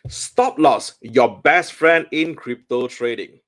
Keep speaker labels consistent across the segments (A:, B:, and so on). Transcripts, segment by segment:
A: Stop loss, your best friend in crypto trading.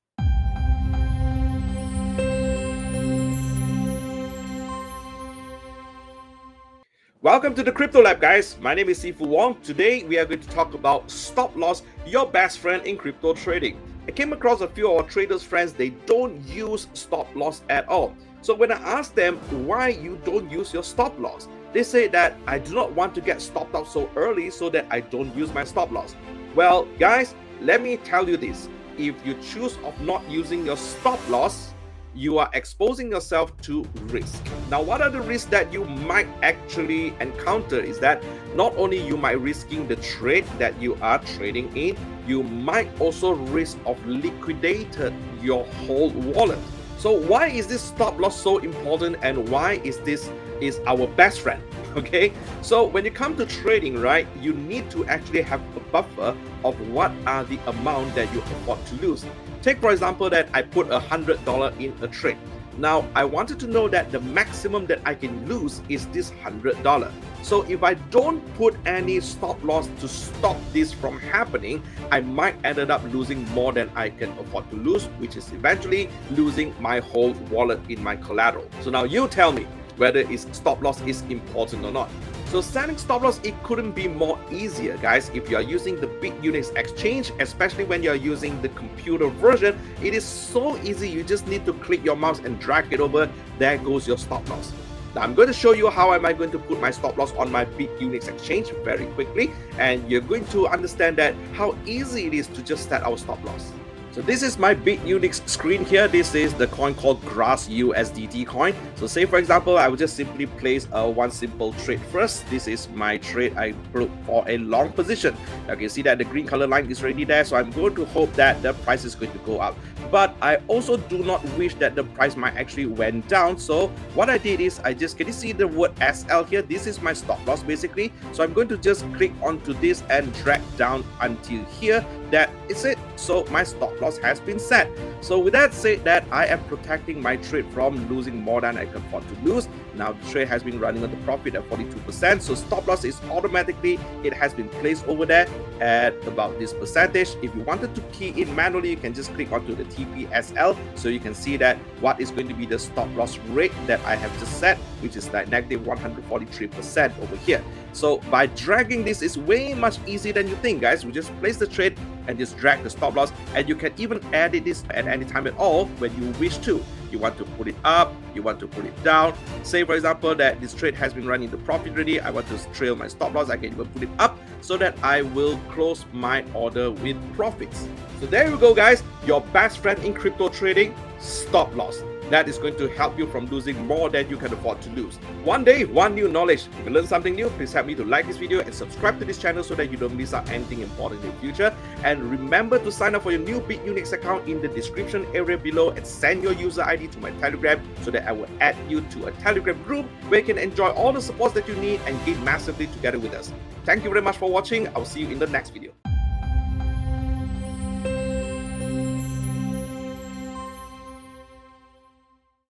A: Welcome to the Crypto Lab, guys. My name is Sifu Wong. Today we are going to talk about stop loss, your best friend in crypto trading. I came across a few of our traders friends, they don't use stop loss at all. So when I asked them why you don't use your stop loss, they say that I do not want to get stopped out so early so that I don't use my stop loss. Well, guys, let me tell you this. If you choose of not using your stop loss, you are exposing yourself to risk. Now, what are the risks that you might actually encounter is that not only you might risking the trade that you are trading in, you might also risk of liquidated your whole wallet. So why is this stop loss so important, and why is this our best friend? Okay, so when you come to trading, right, you need to actually have a buffer of what are the amount that you afford to lose. Take for example that I put $100 in a trade. Now I wanted to know that the maximum that I can lose is this $100. So if I don't put any stop loss to stop this from happening, I might end up losing more than I can afford to lose, which is eventually losing my whole wallet in my collateral. So now you tell me whether stop loss is important or not. So setting stop loss, it couldn't be more easier, guys. If you are using the Unix exchange, especially when you're using the computer version, it is so easy. You just need to click your mouse and drag it over. There goes your stop loss. Now I'm going to show you how am I going to put my stop loss on my Unix exchange very quickly, and you're going to understand that how easy it is to just set our stop loss. So this is my Unix screen here. This is the coin called Grass USDT coin. So say for example, I will just simply place one simple trade first. This is my trade I put for a long position. Okay, you see that the green color line is already there. So I'm going to hope that the price is going to go up. But I also do not wish that the price might actually went down. So what I did is can you see the word SL here? This is my stop loss basically. So I'm going to just click onto this and drag down until here. That is it. So my stop loss has been set. So with that said, that I am protecting my trade from losing more than I can afford to lose. Now the trade has been running on the profit at 42%. So stop loss is automatically, it has been placed over there at about this percentage. If you wanted to key in manually, you can just click onto the TPSL. So you can see that what is going to be the stop loss rate that I have just set, which is like negative 143% over here. So by dragging this is way much easier than you think, guys. We just place the trade and just drag the stop loss, and you can even edit this at any time at all when you wish to. You want to put it up, you want to put it down. Say for example that this trade has been running the profit already, I want to trail my stop loss, I can even put it up so that I will close my order with profits. So there you go, guys, your best friend in crypto trading, stop loss. That is going to help you from losing more than you can afford to lose. One day, one new knowledge. If you learn something new, please help me to like this video and subscribe to this channel so that you don't miss out anything important in the future. And remember to sign up for your new Unix account in the description area below and send your user ID to my Telegram so that I will add you to a Telegram group where you can enjoy all the supports that you need and gain massively together with us. Thank you very much for watching. I'll see you in the next video.